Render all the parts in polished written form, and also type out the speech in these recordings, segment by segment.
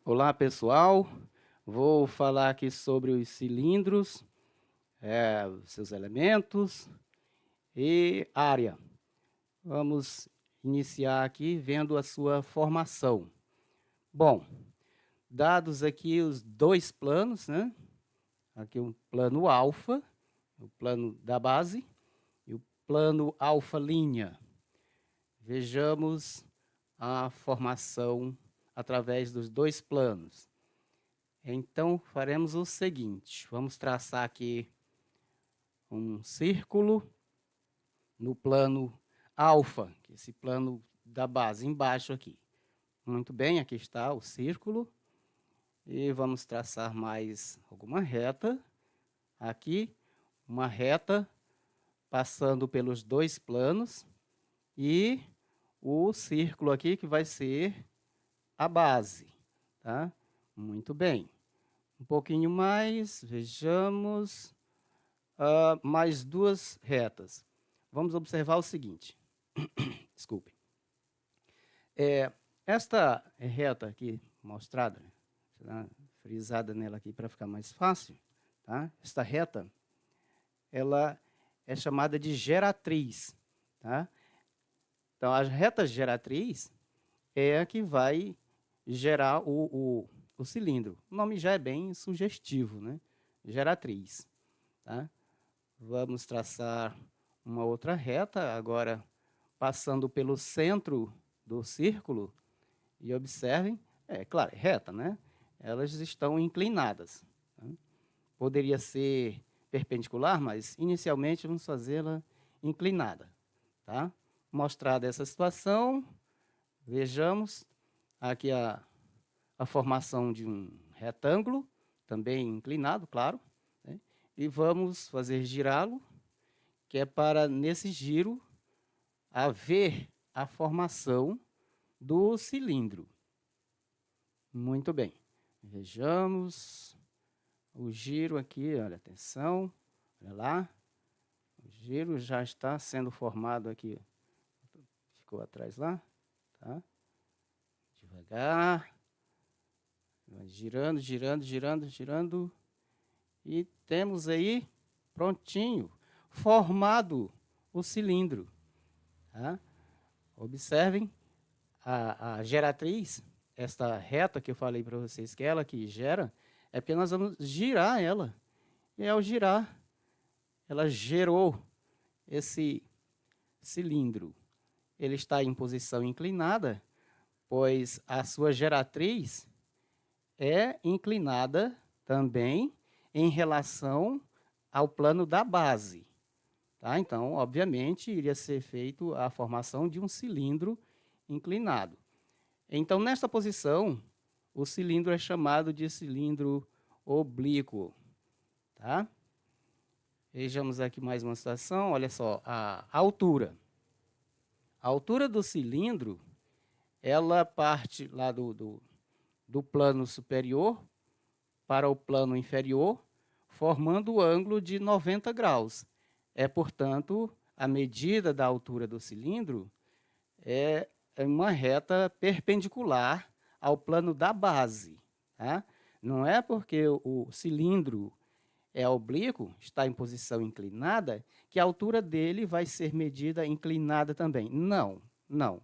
Olá, pessoal. Vou falar aqui sobre os cilindros, seus elementos e área. Vamos iniciar aqui vendo a sua formação. Bom, dados aqui os dois planos, né? Aqui um plano alfa, o plano da base, e o plano alfa linha. Vejamos a formação através dos dois planos. Então, faremos o seguinte, vamos traçar aqui um círculo no plano alfa, que é esse plano da base, embaixo aqui. Muito bem, aqui está o círculo. E vamos traçar mais alguma reta. Aqui, uma reta passando pelos dois planos. E o círculo aqui que vai ser a base, tá? Muito bem. Um pouquinho mais, vejamos, mais duas retas. Vamos observar o seguinte, desculpe. Esta reta aqui mostrada, frisada nela aqui para ficar mais fácil, tá? Esta reta, ela é chamada de geratriz, tá? Então, a reta geratriz é a que vai gerar o cilindro. O nome já é bem sugestivo, né? Geratriz. Tá? Vamos traçar uma outra reta, agora passando pelo centro do círculo. E observem, claro, reta, né? Elas estão inclinadas. Tá? Poderia ser perpendicular, mas inicialmente vamos fazê-la inclinada. Tá? Mostrada essa situação, vejamos aqui a formação de um retângulo, também inclinado, claro, né? E vamos fazer girá-lo, que é para, nesse giro, haver a formação do cilindro. Muito bem. Vejamos o giro aqui, olha, atenção, olha lá. O giro já está sendo formado aqui. Ficou atrás lá, tá? Devagar. Vai girando, girando, girando, girando. E temos aí, prontinho, formado o cilindro. Tá? Observem a geratriz, esta reta que eu falei para vocês, que é ela que gera, é porque nós vamos girar ela. E ao girar, ela gerou esse cilindro. Ele está em posição inclinada, pois a sua geratriz é inclinada também em relação ao plano da base. Tá? Então, obviamente, iria ser feito a formação de um cilindro inclinado. Então, nesta posição, o cilindro é chamado de cilindro oblíquo. Tá? Vejamos aqui mais uma situação, olha só, a altura. A altura do cilindro, ela parte lá do plano superior para o plano inferior, formando o ângulo de 90 graus. É, portanto, a medida da altura do cilindro é uma reta perpendicular ao plano da base. Tá? Não é porque o cilindro é oblíquo, está em posição inclinada, que a altura dele vai ser medida inclinada também. Não, não.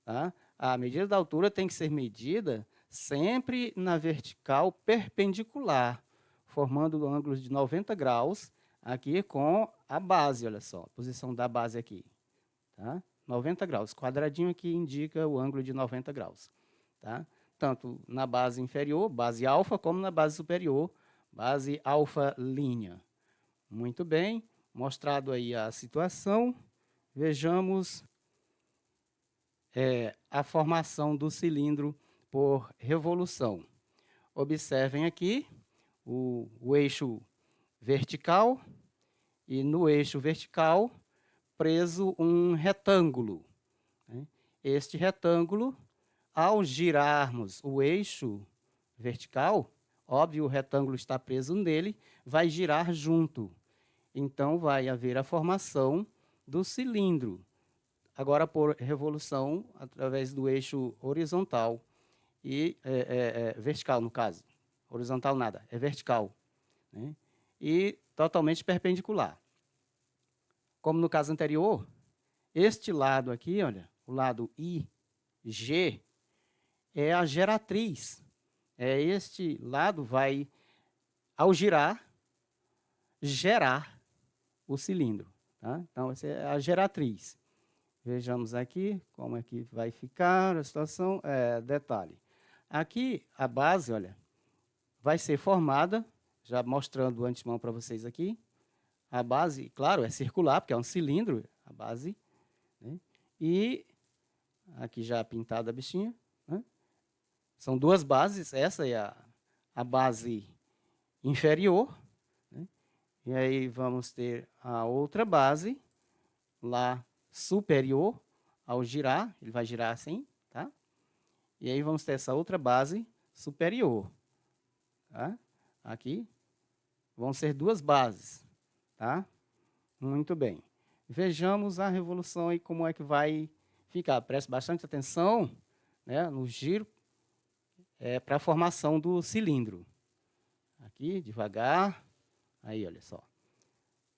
Tá? A medida da altura tem que ser medida sempre na vertical perpendicular, formando ângulos de 90 graus aqui com a base, olha só, a posição da base aqui. Tá? 90 graus, quadradinho aqui indica o ângulo de 90 graus. Tá? Tanto na base inferior, base alfa, como na base superior, base alfa linha. Muito bem, mostrado aí a situação, vejamos a formação do cilindro por revolução. Observem aqui o eixo vertical e no eixo vertical preso um retângulo. Né? Este retângulo, ao girarmos o eixo vertical, óbvio, o retângulo está preso nele, vai girar junto. Então, vai haver a formação do cilindro. Agora, por revolução, através do eixo horizontal. e vertical, no caso. Horizontal nada, é vertical. Né? E totalmente perpendicular. Como no caso anterior, este lado aqui, olha, o lado IG, é a geratriz. Este lado vai, ao girar, gerar o cilindro. Tá? Então, essa é a geratriz. Vejamos aqui como é que vai ficar a situação. Detalhe. Aqui, a base, olha, vai ser formada, já mostrando o antemão para vocês aqui. A base, claro, é circular, porque é um cilindro, a base. Né? E aqui já pintada a bichinha. Né? São duas bases, essa é a base inferior. Né? E aí vamos ter a outra base, lá superior, ao girar, ele vai girar assim, tá? E aí vamos ter essa outra base superior. Tá? Aqui vão ser duas bases. Tá? Muito bem. Vejamos a revolução e como é que vai ficar. Preste bastante atenção, né, no giro para a formação do cilindro. Aqui, devagar. Aí, olha só.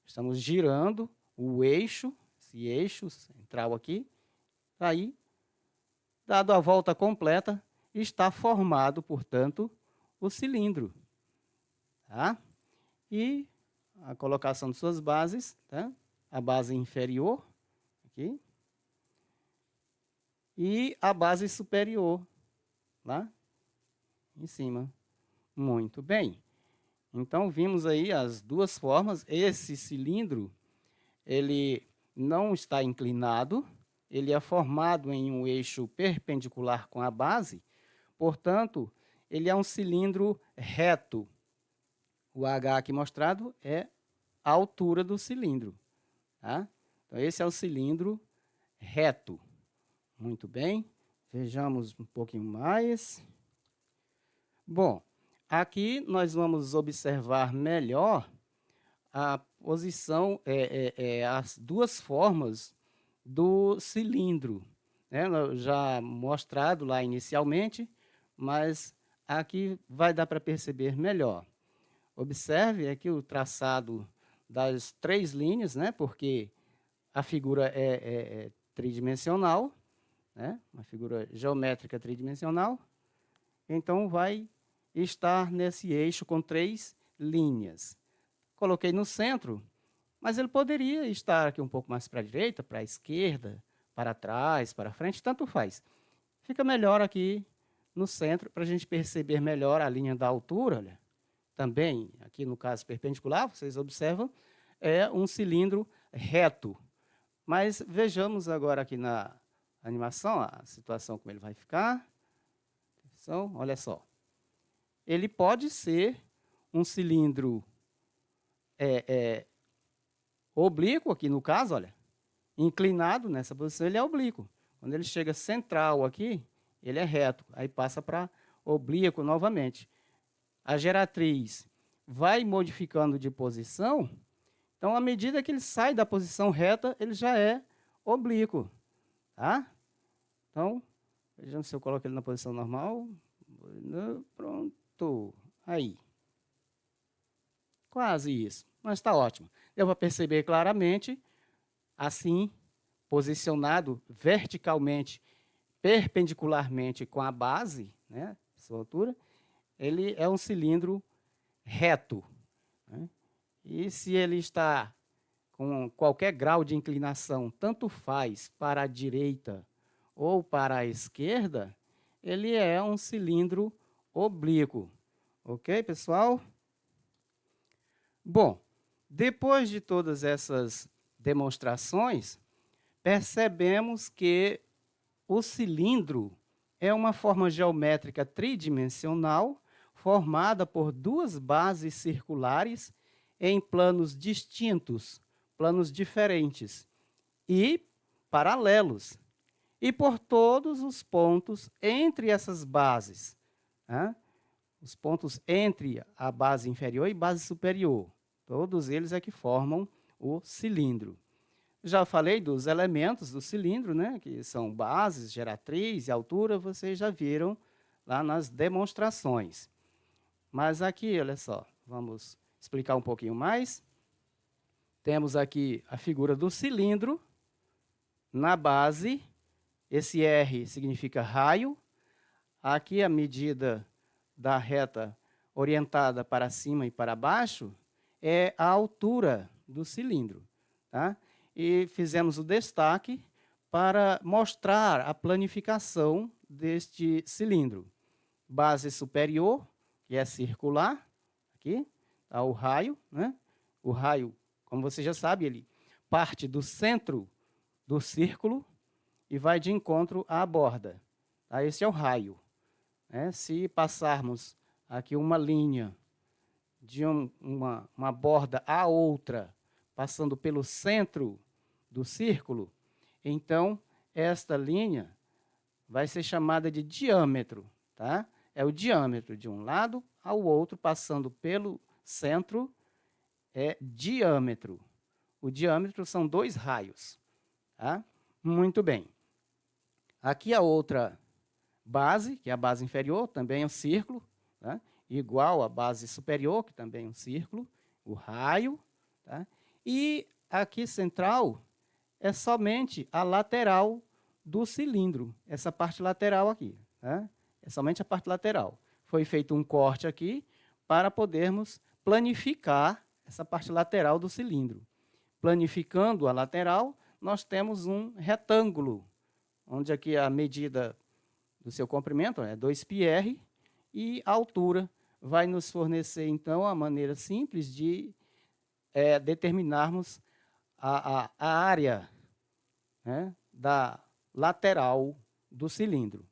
Estamos girando o eixo, esse eixo central aqui. Aí, dado a volta completa, está formado, portanto, o cilindro. Tá? E a colocação de suas bases, tá? A base inferior, aqui, e a base superior, lá em cima. Muito bem. Então, vimos aí as duas formas. Esse cilindro, ele não está inclinado, ele é formado em um eixo perpendicular com a base, portanto, ele é um cilindro reto. O H aqui mostrado é a altura do cilindro. Tá? Então, esse é o cilindro reto. Muito bem. Vejamos um pouquinho mais. Bom, aqui nós vamos observar melhor a posição, as duas formas do cilindro. Né? Já mostrado lá inicialmente, mas aqui vai dar para perceber melhor. Observe aqui o traçado das três linhas, né? Porque a figura é tridimensional, né? Uma figura geométrica tridimensional. Então, vai estar nesse eixo com três linhas. Coloquei no centro, mas ele poderia estar aqui um pouco mais para a direita, para a esquerda, para trás, para frente, tanto faz. Fica melhor aqui no centro, para a gente perceber melhor a linha da altura. Olha. Também, aqui no caso perpendicular, vocês observam, é um cilindro reto. Mas vejamos agora aqui na animação a situação como ele vai ficar. Atenção, olha só. Ele pode ser um cilindro oblíquo, aqui no caso, olha, inclinado nessa posição, ele é oblíquo. Quando ele chega central aqui, ele é reto, aí passa para oblíquo novamente. A geratriz vai modificando de posição, então, à medida que ele sai da posição reta, ele já é oblíquo. Tá? Então, vejamos se eu coloco ele na posição normal. Pronto. Aí. Quase isso, mas está ótimo. Deu para perceber claramente, assim, posicionado verticalmente, perpendicularmente com a base, né, sua altura, ele é um cilindro reto. Né? E se ele está com qualquer grau de inclinação, tanto faz para a direita ou para a esquerda, ele é um cilindro oblíquo. Ok, pessoal? Bom, depois de todas essas demonstrações, percebemos que o cilindro é uma forma geométrica tridimensional formada por duas bases circulares em planos distintos, planos diferentes e paralelos, e por todos os pontos entre essas bases, né? Os pontos entre a base inferior e base superior, todos eles é que formam o cilindro. Já falei dos elementos do cilindro, né, que são bases, geratriz e altura, vocês já viram lá nas demonstrações. Mas aqui, olha só, vamos explicar um pouquinho mais. Temos aqui a figura do cilindro na base. Esse R significa raio. Aqui a medida da reta orientada para cima e para baixo é a altura do cilindro. Tá? E fizemos o destaque para mostrar a planificação deste cilindro. Base superior, que é circular, aqui está o raio, né? O raio, como você já sabe, ele parte do centro do círculo e vai de encontro à borda. Tá? Esse é o raio. Né? Se passarmos aqui uma linha de uma borda à outra, passando pelo centro do círculo, então esta linha vai ser chamada de diâmetro. Tá? É o diâmetro de um lado ao outro, passando pelo centro, é diâmetro. O diâmetro são 2 raios. Tá? Muito bem. Aqui a outra base, que é a base inferior, também é um círculo, tá? Igual à base superior, que também é um círculo, o raio. Tá? E aqui central é somente a lateral do cilindro, essa parte lateral aqui. Tá? É somente a parte lateral. Foi feito um corte aqui para podermos planificar essa parte lateral do cilindro. Planificando a lateral, nós temos um retângulo, onde aqui a medida do seu comprimento é 2πr e a altura vai nos fornecer, então, a maneira simples de determinarmos a área, né, da lateral do cilindro.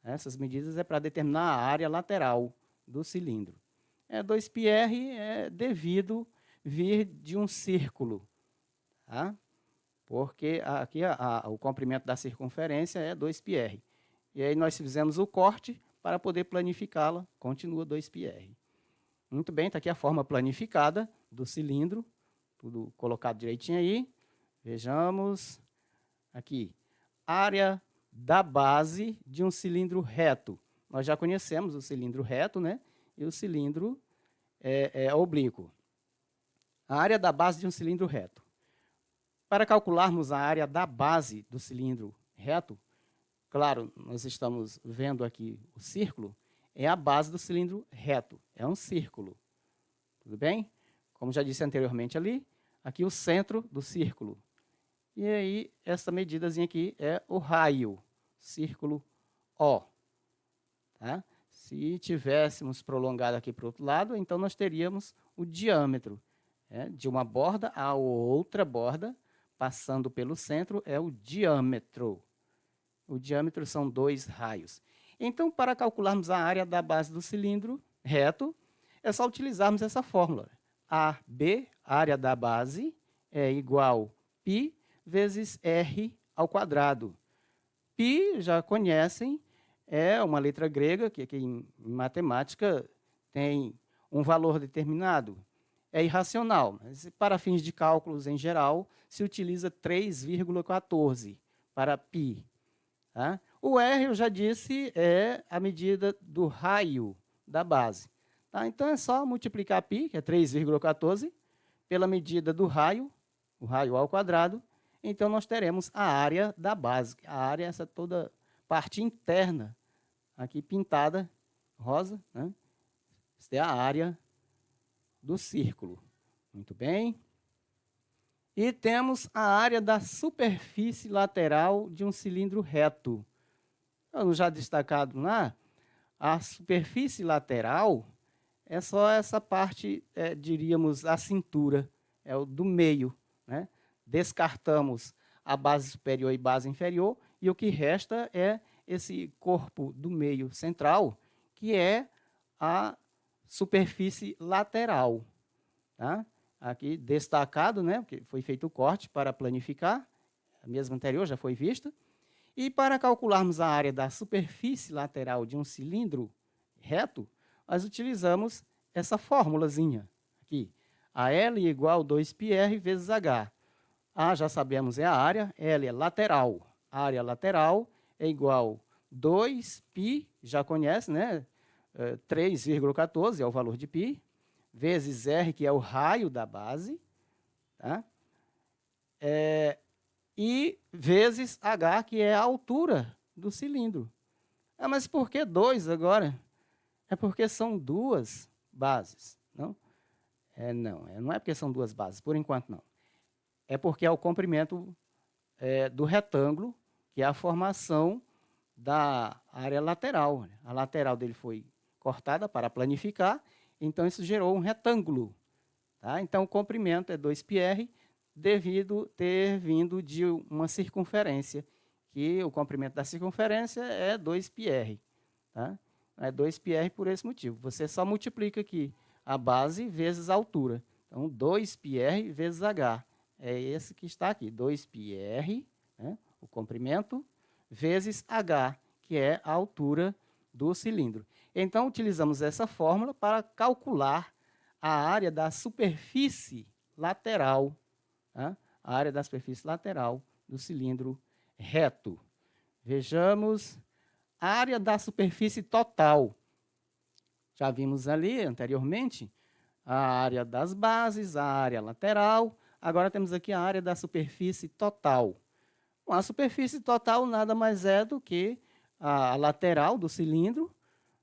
Essas medidas é para determinar a área lateral do cilindro. 2πr é devido vir de um círculo, tá? Porque aqui o comprimento da circunferência é 2πr. E aí nós fizemos o corte para poder planificá-la, continua 2πr. Muito bem, está aqui a forma planificada do cilindro, tudo colocado direitinho aí. Vejamos aqui, área da base de um cilindro reto. Nós já conhecemos o cilindro reto, né? E o cilindro oblíquo. A área da base de um cilindro reto. Para calcularmos a área da base do cilindro reto, claro, nós estamos vendo aqui o círculo, é a base do cilindro reto, é um círculo. Tudo bem? Como já disse anteriormente ali, aqui o centro do círculo. E aí, essa medidazinha aqui é o raio, círculo O. Tá? Se tivéssemos prolongado aqui para o outro lado, então nós teríamos o diâmetro. De uma borda a outra borda, passando pelo centro, é o diâmetro. O diâmetro são 2 raios. Então, para calcularmos a área da base do cilindro reto, é só utilizarmos essa fórmula. AB, área da base, é igual π vezes r ao quadrado. Π, já conhecem, é uma letra grega, que aqui em matemática tem um valor determinado. É irracional, mas para fins de cálculos em geral, se utiliza 3,14 para π. Tá? O R, eu já disse, é a medida do raio da base. Tá? Então, é só multiplicar π, que é 3,14, pela medida do raio, o raio ao quadrado. Então, nós teremos a área da base. A área é essa toda parte interna, aqui pintada, rosa. Né? Essa é a área do círculo. Muito bem. E temos a área da superfície lateral de um cilindro reto. Já destacado lá, a superfície lateral é só essa parte, diríamos, a cintura, é o do meio. Né? Descartamos a base superior e base inferior, e o que resta é esse corpo do meio central, que é a superfície lateral. Tá? Aqui destacado, né, porque foi feito o corte para planificar, a mesma anterior já foi vista. E para calcularmos a área da superfície lateral de um cilindro reto, nós utilizamos essa formulazinha aqui. A L igual 2πr vezes H. A, já sabemos, é a área, L é lateral. A área lateral é igual 2π, já conhece, né? 3,14 é o valor de π, vezes r, que é o raio da base, tá? E vezes h, que é a altura do cilindro. Mas por que 2 agora? É porque são duas bases, não? Não é porque são duas bases, por enquanto não. É porque é o comprimento do retângulo, que é a formação da área lateral. A lateral dele foi cortada para planificar, então isso gerou um retângulo. Tá? Então, o comprimento é 2πr, devido ter vindo de uma circunferência, que o comprimento da circunferência é 2πr. Tá? É 2πr por esse motivo. Você só multiplica aqui a base vezes a altura. Então, 2πr vezes h. É esse que está aqui, 2πr, né, o comprimento, vezes h, que é a altura do cilindro. Então, utilizamos essa fórmula para calcular a área da superfície lateral, tá? A área da superfície lateral do cilindro reto. Vejamos a área da superfície total. Já vimos ali anteriormente a área das bases, a área lateral. Agora temos aqui a área da superfície total. Bom, a superfície total nada mais é do que a lateral do cilindro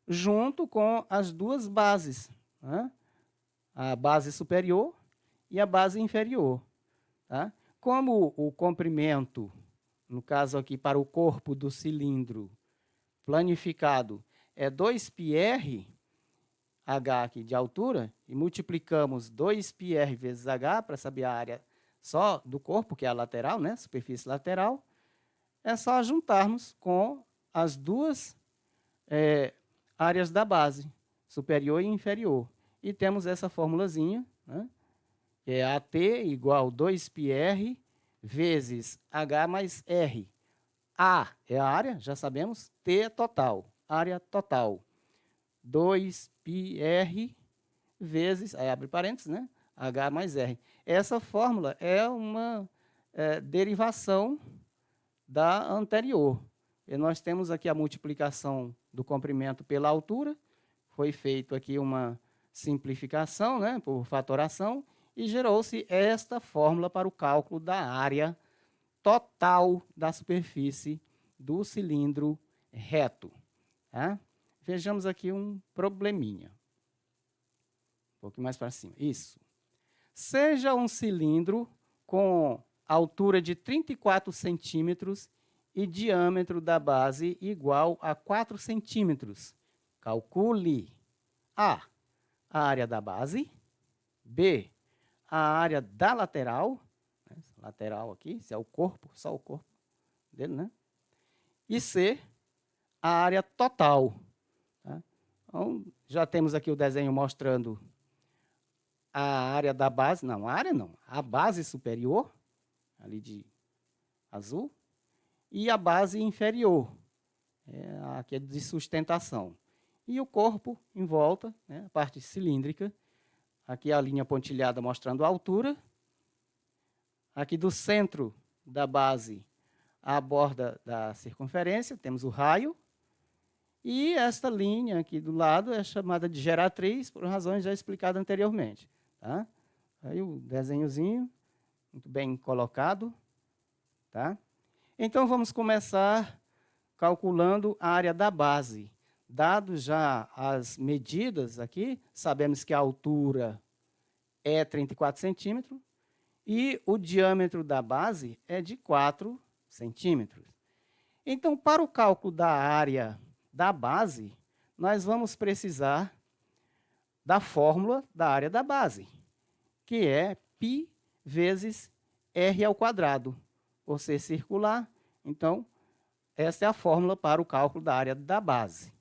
junto com as duas bases, né? A base superior e a base inferior. Tá? Como o comprimento, no caso aqui para o corpo do cilindro planificado, é 2πr, h aqui de altura, e multiplicamos 2πr vezes h para saber a área só do corpo, que é a lateral, né? Superfície lateral, é só juntarmos com as duas áreas da base, superior e inferior. E temos essa formulazinha, né? Que é AT igual 2πr vezes H mais R. A é a área, já sabemos, T é total, área total. 2πr vezes, aí abre parênteses, né? H mais R. Essa fórmula é uma derivação da anterior. E nós temos aqui a multiplicação do comprimento pela altura, foi feito aqui uma simplificação, né, por fatoração, e gerou-se esta fórmula para o cálculo da área total da superfície do cilindro reto. Tá? Vejamos aqui um probleminha. Um pouquinho mais para cima. Isso. Seja um cilindro com altura de 34 centímetros e diâmetro da base igual a 4 centímetros. Calcule A, a área da base, B, a área da lateral, né, lateral aqui, se é o corpo, só o corpo dele, né? E C, a área total. Tá? Então, já temos aqui o desenho mostrando a área da base, não, a área não, a base superior, ali de azul, e a base inferior, aqui é de sustentação. E o corpo em volta, né, a parte cilíndrica, aqui a linha pontilhada mostrando a altura, aqui do centro da base à borda da circunferência, temos o raio, e esta linha aqui do lado é chamada de geratriz, por razões já explicadas anteriormente. Tá? Aí o desenhozinho, muito bem colocado. Tá? Então, vamos começar calculando a área da base. Dado já as medidas aqui, sabemos que a altura é 34 centímetros e o diâmetro da base é de 4 centímetros. Então, para o cálculo da área da base, nós vamos precisar da fórmula da área da base, que é π vezes r ao quadrado, por ser circular. Então, essa é a fórmula para o cálculo da área da base.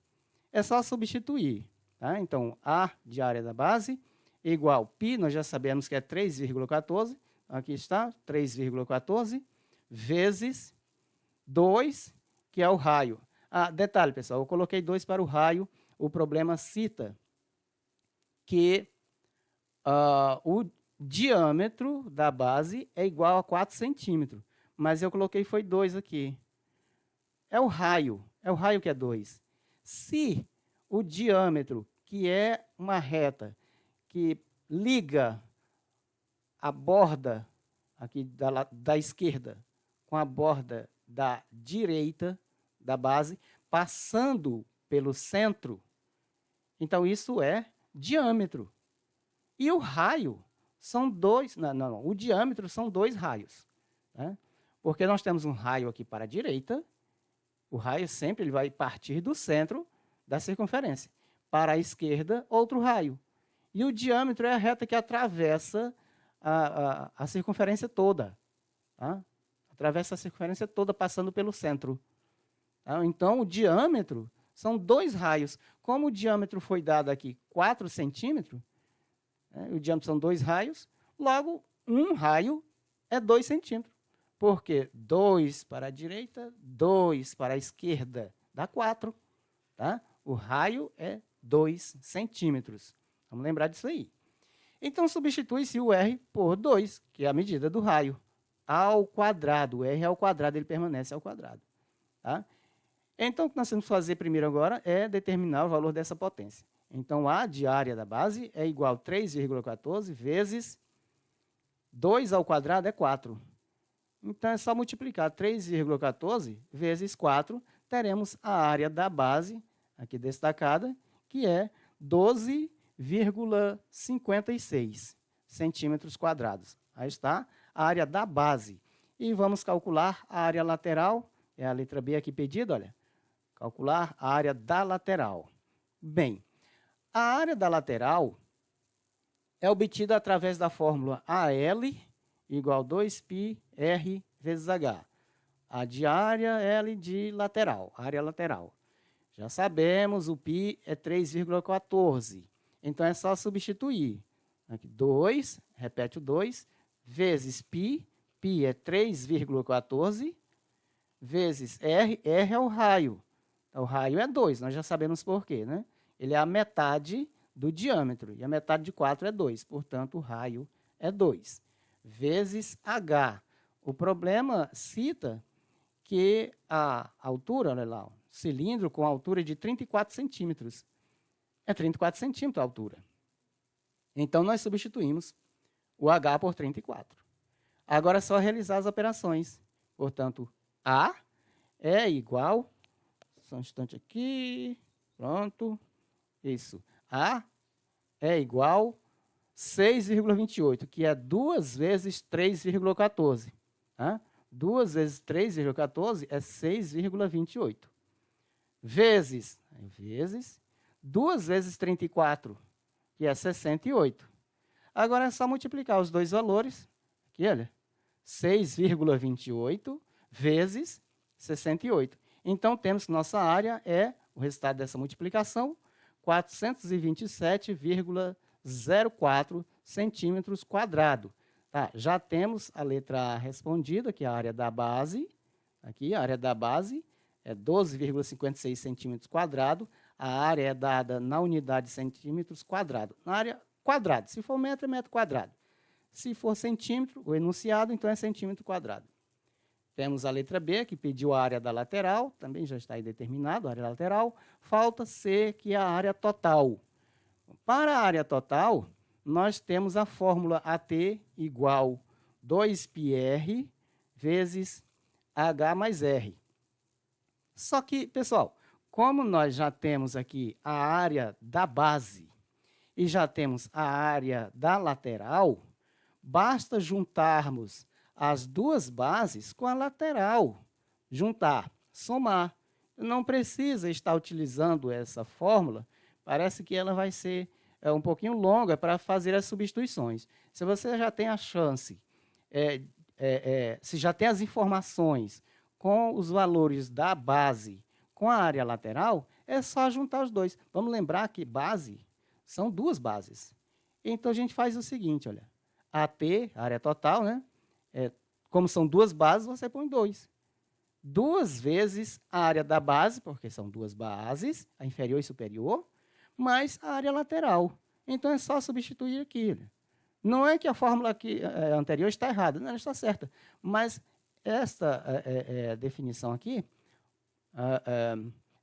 É só substituir. Tá? Então, A de área da base igual π, nós já sabemos que é 3,14, aqui está, 3,14, vezes 2, que é o raio. Detalhe, pessoal, eu coloquei 2 para o raio, o problema cita que o diâmetro da base é igual a 4 centímetros, mas eu coloquei foi 2 aqui. É o raio, É o raio que é 2. Se o diâmetro, que é uma reta que liga a borda aqui da esquerda com a borda da direita da base, passando pelo centro, então isso é diâmetro. E o raio são dois, o diâmetro são 2 raios. Né? Porque nós temos um raio aqui para a direita, o raio sempre ele vai partir do centro da circunferência. Para a esquerda, outro raio. E o diâmetro é a reta que atravessa a circunferência toda. Tá? Atravessa a circunferência toda, passando pelo centro. Tá? Então, o diâmetro são 2 raios. Como o diâmetro foi dado aqui 4 centímetros, né, o diâmetro são 2 raios, logo, um raio é 2 centímetros. Porque 2 para a direita, 2 para a esquerda, dá 4. Tá? O raio é 2 centímetros. Vamos lembrar disso aí. Então, substitui-se o R por 2, que é a medida do raio, ao quadrado. O R ao quadrado, ele permanece ao quadrado. Tá? Então, o que nós temos que fazer primeiro agora é determinar o valor dessa potência. Então, A de área da base é igual a 3,14 vezes 2 ao quadrado é 4. Então, é só multiplicar 3,14 vezes 4, teremos a área da base, aqui destacada, que é 12,56 centímetros quadrados. Aí está a área da base. E vamos calcular a área lateral, é a letra B aqui pedida, olha. Calcular a área da lateral. Bem, a área da lateral é obtida através da fórmula AL igual 2πr vezes H. A de área, L de lateral, área lateral. Já sabemos, o π é 3,14. Então, é só substituir. Aqui, 2, repete o 2, vezes π, π é 3,14, vezes R, R é o raio. Então, o raio é 2, nós já sabemos por quê, né? Ele é a metade do diâmetro, e a metade de 4 é 2, portanto, o raio é 2. Vezes H. O problema cita que a altura, olha lá, cilindro com altura de 34 centímetros. É 34 centímetros a altura. Então, nós substituímos o H por 34. Agora é só realizar as operações. Portanto, A é igual... Só um instante aqui. Pronto. Isso. A é igual 6,28, que é 2 vezes 3,14. Tá? 2 vezes 3,14 é 6,28. Vezes 2 vezes 34, que é 68. Agora é só multiplicar os dois valores. Aqui, olha. 6,28 vezes 68. Então, temos que nossa área é, o resultado dessa multiplicação, 427,04 centímetros quadrados. Tá, já temos a letra A respondida, que é a área da base. Aqui, a área da base é 12,56 centímetros quadrados. A área é dada na unidade de centímetros quadrados. Na área quadrado, se for metro, é metro quadrado. Se for centímetro, o enunciado, então é centímetro quadrado. Temos a letra B, que pediu a área da lateral, também já está aí determinado, a área lateral. Falta C, que é a área total. Para a área total, nós temos a fórmula AT igual 2πr vezes H mais R. Só que, pessoal, como nós já temos aqui a área da base e já temos a área da lateral, basta juntarmos as duas bases com a lateral. Juntar, somar. Não precisa estar utilizando essa fórmula, parece que ela vai ser um pouquinho longa para fazer as substituições. Se você já tem a chance, se já tem as informações com os valores da base com a área lateral, é só juntar os dois. Vamos lembrar que base são duas bases. Então, a gente faz o seguinte, olha. AT, área total, né? Como são duas bases, você põe 2. 2 vezes a área da base, porque são duas bases, a inferior e superior, mais a área lateral. Então, é só substituir aqui. Não é que a fórmula aqui, anterior está errada, não, ela está certa. Mas esta definição aqui,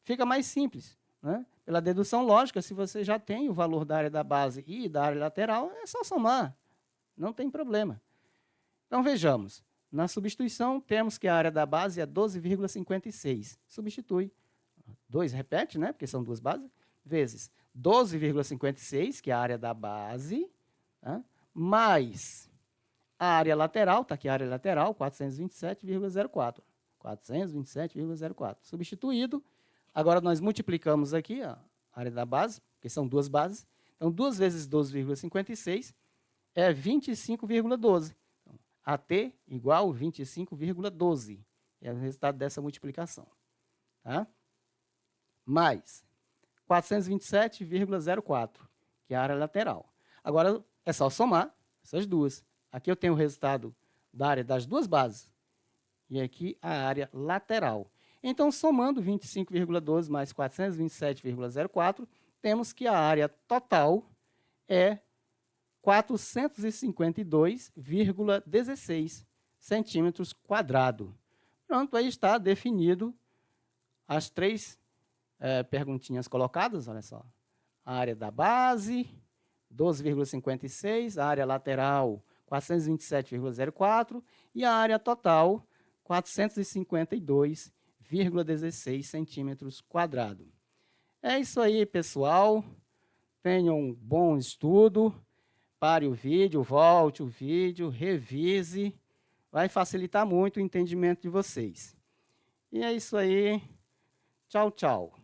fica mais simples, né? Pela dedução lógica, se você já tem o valor da área da base e da área lateral, é só somar, não tem problema. Então, vejamos. Na substituição, temos que a área da base é 12,56. Substitui. 2 repete, né? Porque são duas bases. Vezes 12,56, que é a área da base, tá? Mais a área lateral, está aqui a área lateral, 427,04. 427,04. Substituído. Agora, nós multiplicamos aqui a área da base, porque são duas bases. Então, 2 vezes 12,56 é 25,12. Então, AT igual 25,12. É o resultado dessa multiplicação. Tá? Mais 427,04, que é a área lateral. Agora, é só somar essas duas. Aqui eu tenho o resultado da área das duas bases e aqui a área lateral. Então, somando 25,12 mais 427,04, temos que a área total é 452,16 centímetros quadrados. Pronto, aí está definido as três perguntinhas colocadas, olha só. A área da base, 12,56, a área lateral, 427,04 e a área total, 452,16 centímetros quadrados. É isso aí, pessoal. Tenham um bom estudo. Pare o vídeo, volte o vídeo, revise. Vai facilitar muito o entendimento de vocês. E é isso aí. Tchau, tchau.